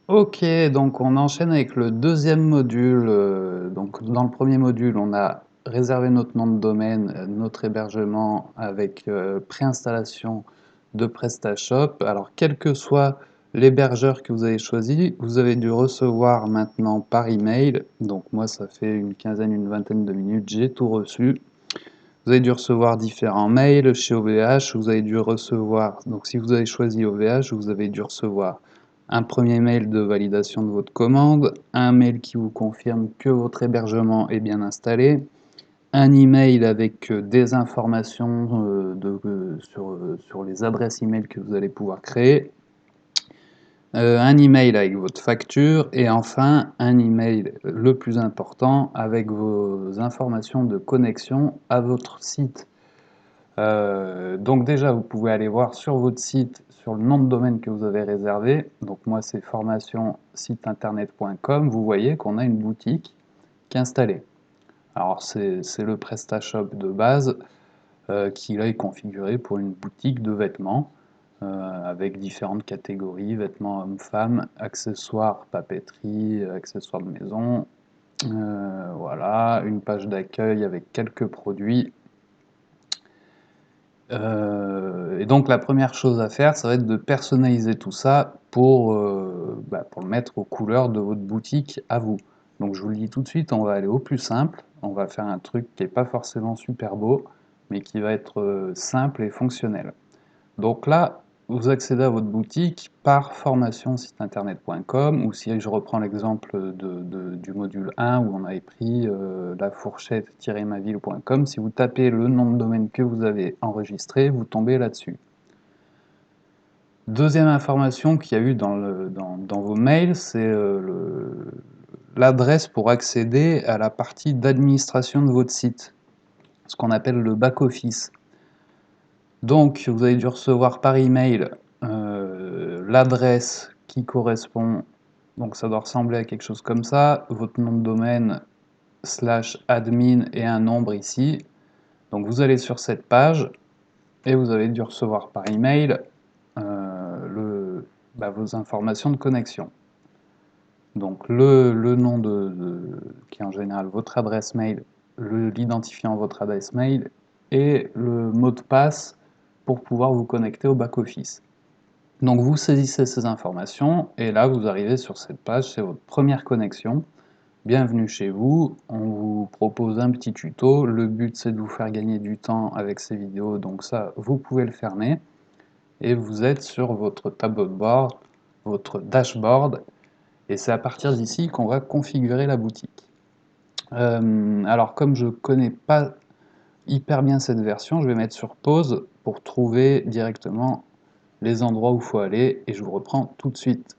Ok, donc on enchaîne avec le deuxième module. Donc dans le premier module, on a réservé notre nom de domaine, notre hébergement avec préinstallation de PrestaShop. Alors quel que soit l'hébergeur que vous avez choisi, vous avez dû recevoir maintenant par email. Donc moi, ça fait une quinzaine, une vingtaine de minutes, j'ai tout reçu. Vous avez dû recevoir différents mails chez OVH, vous avez dû recevoir, donc si vous avez choisi OVH, vous avez dû recevoir un premier mail de validation de votre commande, un mail qui vous confirme que votre hébergement est bien installé, un email avec des informations sur les adresses email que vous allez pouvoir créer, un email avec votre facture et enfin un email le plus important avec vos informations de connexion à votre site. Donc déjà, vous pouvez aller voir sur votre site, sur le nom de domaine que vous avez réservé. Donc moi, c'est formation-site-internet.com. Vous voyez qu'on a une boutique qui est installée. Alors c'est le PrestaShop de base qui là est configuré pour une boutique de vêtements avec différentes catégories, vêtements hommes-femmes, accessoires, papeterie, accessoires de maison. Voilà, une page d'accueil avec quelques produits. Et donc la première chose à faire, ça va être de personnaliser tout ça pour le mettre aux couleurs de votre boutique à vous. Donc je vous le dis tout de suite, on va aller au plus simple, on va faire un truc qui n'est pas forcément super beau, mais qui va être simple et fonctionnel. Donc là, vous accédez à votre boutique par formation-site-internet.com ou si je reprends l'exemple du module 1 où on avait pris la fourchette-maville.com, si vous tapez le nom de domaine que vous avez enregistré, vous tombez là-dessus. Deuxième information qu'il y a eu dans vos mails, c'est l'adresse pour accéder à la partie d'administration de votre site, ce qu'on appelle le back-office. Donc, vous avez dû recevoir par email l'adresse qui correspond, donc ça doit ressembler à quelque chose comme ça, votre nom de domaine /admin et un nombre ici. Donc vous allez sur cette page et vous avez dû recevoir par email vos informations de connexion. Donc le nom qui est en général votre adresse mail, l'identifiant votre adresse mail et le mot de passe pour pouvoir vous connecter au back-office. Donc vous saisissez ces informations et là vous arrivez sur cette page, c'est votre première connexion. Bienvenue chez vous, on vous propose un petit tuto, le but c'est de vous faire gagner du temps avec ces vidéos, donc ça vous pouvez le fermer et vous êtes sur votre tableau de bord, votre dashboard et c'est à partir d'ici qu'on va configurer la boutique. Alors comme je ne connais pas hyper bien cette version, je vais mettre sur pause pour trouver directement les endroits où il faut aller et je vous reprends tout de suite.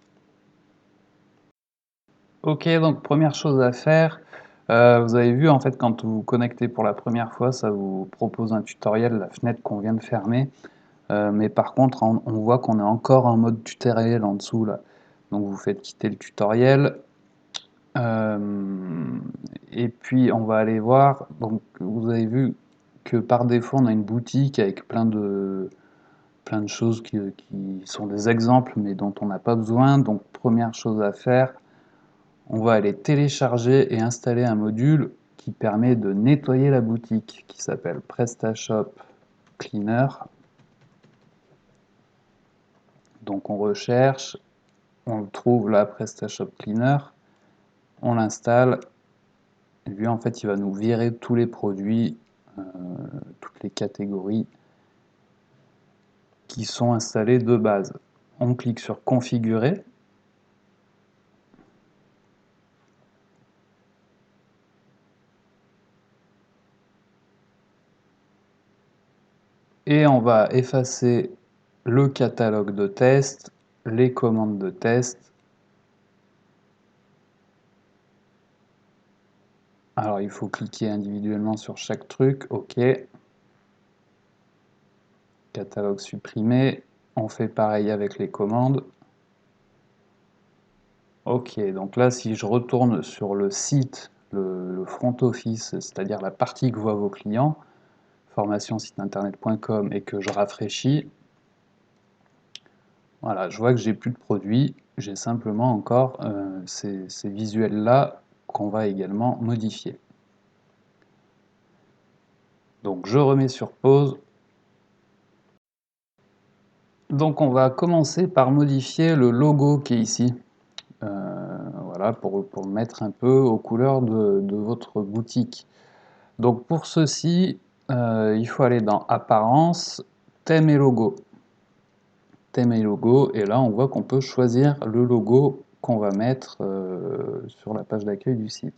Ok, donc première chose à faire, vous avez vu en fait quand vous vous connectez pour la première fois, ça vous propose un tutoriel, la fenêtre qu'on vient de fermer, mais par contre on voit qu'on est encore en mode tutoriel en dessous là. Donc vous faites quitter le tutoriel, et puis on va aller voir, donc vous avez vu que par défaut on a une boutique avec plein de choses qui sont des exemples mais dont on n'a pas besoin. Donc première chose à faire, on va aller télécharger et installer un module qui permet de nettoyer la boutique qui s'appelle PrestaShop Cleaner. Donc on recherche, on le trouve là, PrestaShop Cleaner, on l'installe et lui en fait il va nous virer tous les produits, toutes les catégories qui sont installées de base. On clique sur configurer. Et on va effacer le catalogue de test, les commandes de test. Alors il faut cliquer individuellement sur chaque truc, ok. Catalogue supprimé, on fait pareil avec les commandes. Ok, donc là si je retourne sur le site, le front office, c'est-à-dire la partie que voient vos clients, formation-site-internet.com et que je rafraîchis, voilà, je vois que j'ai plus de produits. j'ai simplement encore ces visuels-là qu'on va également modifier. Donc je remets sur pause. Donc on va commencer par modifier le logo qui est ici. Voilà, pour le mettre un peu aux couleurs de votre boutique. Donc pour ceci, il faut aller dans Apparence, Thème et logo. Thème et logo, et là on voit qu'on peut choisir le logo qu'on va mettre sur la page d'accueil du site.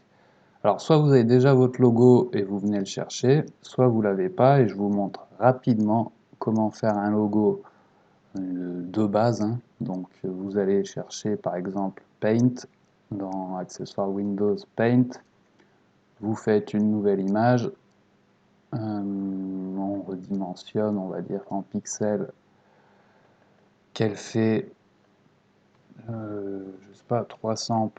Alors soit vous avez déjà votre logo et vous venez le chercher, soit vous l'avez pas et je vous montre rapidement comment faire un logo de base. Hein. Donc vous allez chercher par exemple Paint, dans Accessoires Windows Paint, vous faites une nouvelle image, on redimensionne, on va dire en pixels, qu'elle fait, je sais pas, 300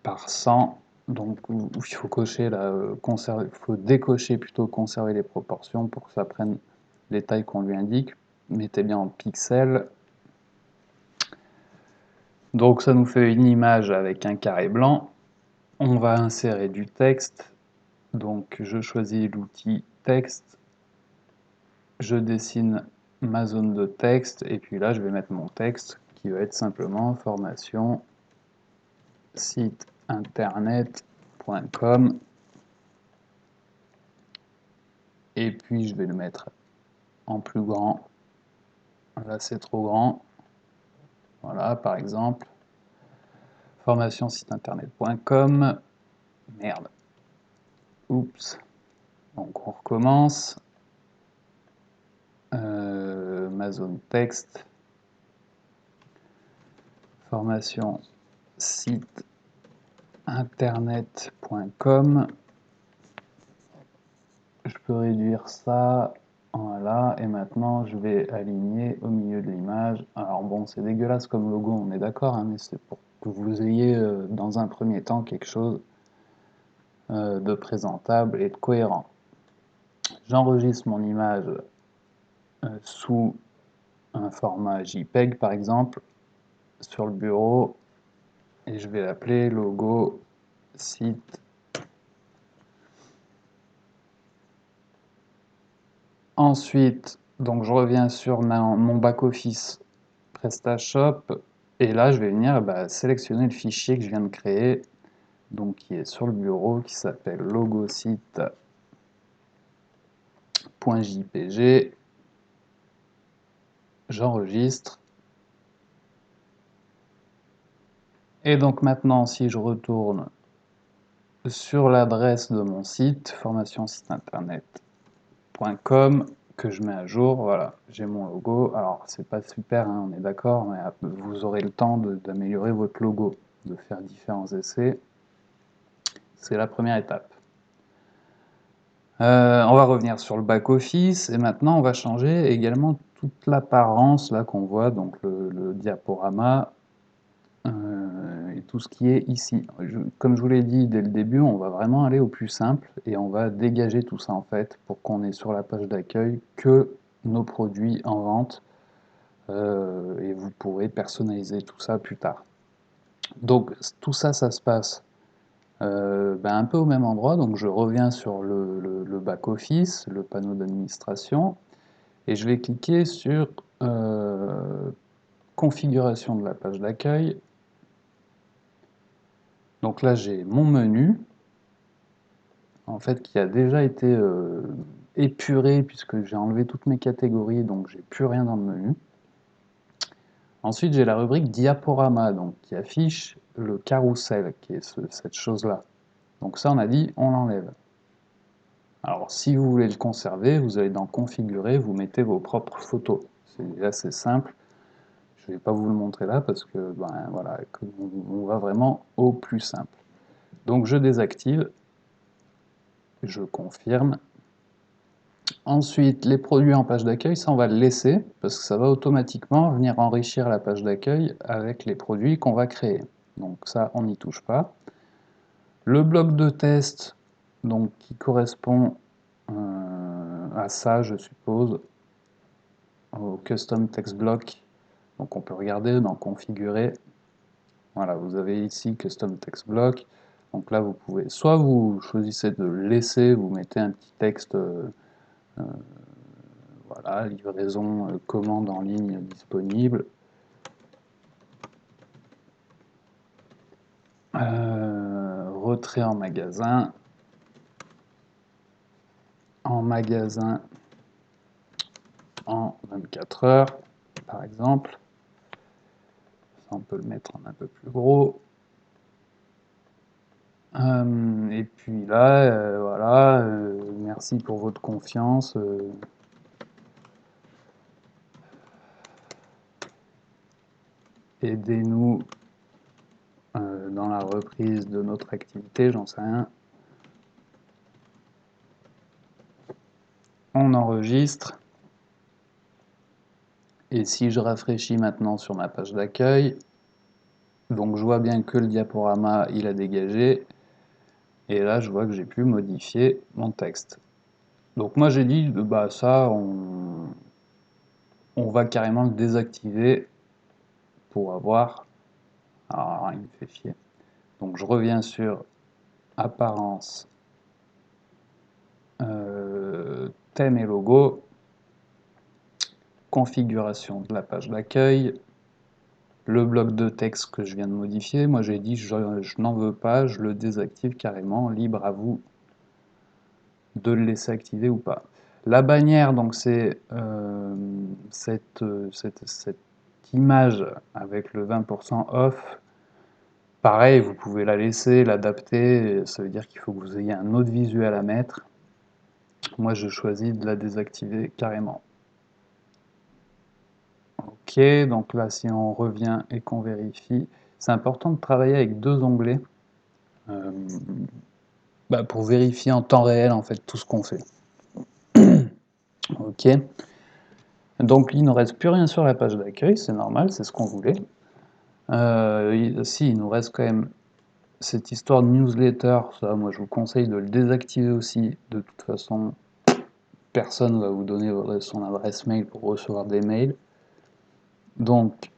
par 100. Donc il faut cocher là, faut décocher plutôt conserver les proportions pour que ça prenne les tailles qu'on lui indique. Mettez bien en pixels. Donc ça nous fait une image avec un carré blanc. On va insérer du texte. Donc je choisis l'outil texte. Je dessine ma zone de texte et puis là je vais mettre mon texte qui va être simplement formation site internet.com et puis je vais le mettre en plus grand. Là c'est trop grand. Voilà par exemple formation site internet.com. Merde. Oups. Donc on recommence. Ma zone texte. Formation site internet.com. Je peux réduire ça, voilà, et maintenant je vais aligner au milieu de l'image. Alors bon, c'est dégueulasse comme logo, on est d'accord, hein, mais c'est pour que vous ayez dans un premier temps quelque chose de présentable et de cohérent. J'enregistre mon image sous un format JPEG par exemple, sur le bureau, et je vais l'appeler logo site. Ensuite, donc je reviens sur mon back-office PrestaShop, et là je vais venir sélectionner le fichier que je viens de créer, donc qui est sur le bureau, qui s'appelle logosite.jpg. J'enregistre. Et donc maintenant, si je retourne sur l'adresse de mon site, formationsiteinternet.com, que je mets à jour, voilà, j'ai mon logo. Alors c'est pas super, hein, on est d'accord, mais vous aurez le temps d'améliorer votre logo, de faire différents essais. C'est la première étape. On va revenir sur le back-office et maintenant on va changer également toute l'apparence là qu'on voit, donc le diaporama et tout ce qui est ici. Comme je vous l'ai dit dès le début, on va vraiment aller au plus simple et on va dégager tout ça en fait pour qu'on ait sur la page d'accueil que nos produits en vente et vous pourrez personnaliser tout ça plus tard. Donc tout ça, ça se passe un peu au même endroit, donc je reviens sur le back-office, le panneau d'administration, et je vais cliquer sur configuration de la page d'accueil. Donc là j'ai mon menu, en fait qui a déjà été épuré puisque j'ai enlevé toutes mes catégories, donc j'ai plus rien dans le menu. Ensuite j'ai la rubrique diaporama, donc qui affiche le carrousel, qui est cette chose-là. Donc ça on a dit on l'enlève. Alors si vous voulez le conserver, vous allez dans configurer, vous mettez vos propres photos. C'est assez simple. Je ne vais pas vous le montrer là parce que voilà, on va vraiment au plus simple. Donc je désactive, je confirme. Ensuite, les produits en page d'accueil, ça on va le laisser parce que ça va automatiquement venir enrichir la page d'accueil avec les produits qu'on va créer. Donc ça, on n'y touche pas. Le bloc de test, donc qui correspond à ça, je suppose, au custom text block, Donc on peut regarder dans configurer. Voilà, vous avez ici Custom Text Block. Donc là, vous pouvez, soit vous choisissez de le laisser, vous mettez un petit texte, voilà, livraison, commande en ligne disponible. Retrait en magasin en 24 heures, par exemple. Ça, on peut le mettre en un peu plus gros. Et puis là, voilà, merci pour votre confiance. Aidez-nous dans la reprise de notre activité, j'en sais rien. On enregistre. Et si je rafraîchis maintenant sur ma page d'accueil, donc je vois bien que le diaporama il a dégagé. Et là je vois que j'ai pu modifier mon texte. Donc moi j'ai dit, bah ça on va carrément le désactiver pour avoir... Alors il me fait chier. Donc je reviens sur apparence, thème et logo, configuration de la page d'accueil, le bloc de texte que je viens de modifier. Moi j'ai dit je n'en veux pas, je le désactive carrément, libre à vous de le laisser activer ou pas. La bannière, donc c'est cette image avec le 20% off. Pareil, vous pouvez la laisser, l'adapter, ça veut dire qu'il faut que vous ayez un autre visuel à mettre. Moi je choisis de la désactiver carrément. Ok, donc là si on revient et qu'on vérifie, c'est important de travailler avec deux onglets pour vérifier en temps réel en fait tout ce qu'on fait. Ok, donc il ne reste plus rien sur la page d'accueil, c'est normal, c'est ce qu'on voulait. Si, il nous reste quand même cette histoire de newsletter, ça moi je vous conseille de le désactiver aussi, de toute façon personne ne va vous donner son adresse mail pour recevoir des mails. Donc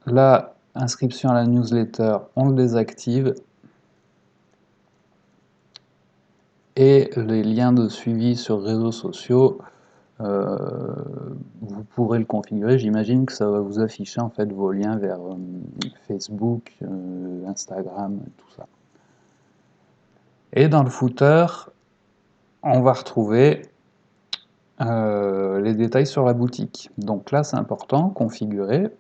là, inscription à la newsletter, on le désactive. Et les liens de suivi sur réseaux sociaux, vous pourrez le configurer. J'imagine que ça va vous afficher en fait vos liens vers Facebook, Instagram, tout ça. Et dans le footer, on va retrouver les détails sur la boutique. Donc là, c'est important, configurer.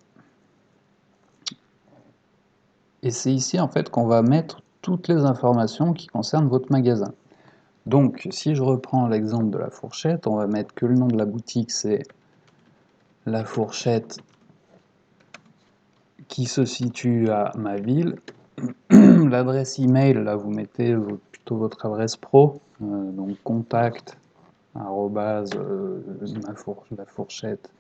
Et c'est ici en fait qu'on va mettre toutes les informations qui concernent votre magasin. Donc, si je reprends l'exemple de la fourchette, on va mettre que le nom de la boutique, c'est la fourchette qui se situe à ma ville. L'adresse email, là, vous mettez plutôt votre adresse pro, donc contact, arrobase, la fourchette.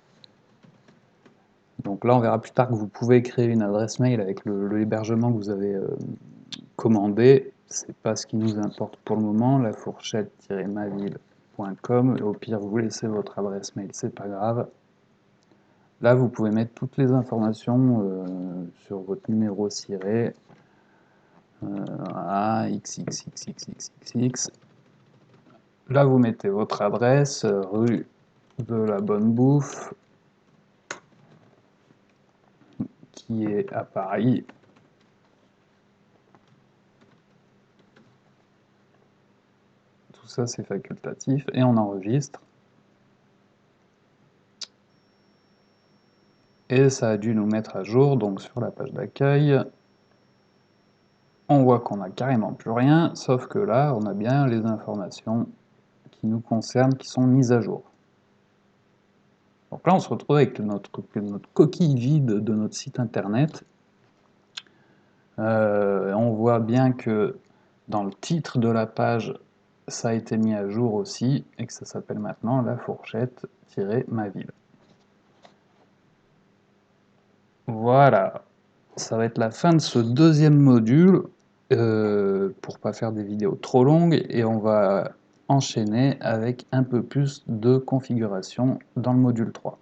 Donc là, on verra plus tard que vous pouvez créer une adresse mail avec l'hébergement que vous avez commandé. C'est pas ce qui nous importe pour le moment, la fourchette-maville.com. Au pire, vous laissez votre adresse mail, c'est pas grave. Là, vous pouvez mettre toutes les informations sur votre numéro ciré. XXXXXX. Là, vous mettez votre adresse, rue de la Bonne Bouffe, qui est à Paris. Tout ça, c'est facultatif, et on enregistre. Et ça a dû nous mettre à jour, donc sur la page d'accueil, on voit qu'on n'a carrément plus rien, sauf que là, on a bien les informations qui nous concernent, qui sont mises à jour. Donc là, on se retrouve avec notre coquille vide de notre site internet. On voit bien que dans le titre de la page, ça a été mis à jour aussi, et que ça s'appelle maintenant la fourchette-ma ville. Voilà, ça va être la fin de ce deuxième module, pour pas faire des vidéos trop longues, et on va enchaîner avec un peu plus de configuration dans le module 3.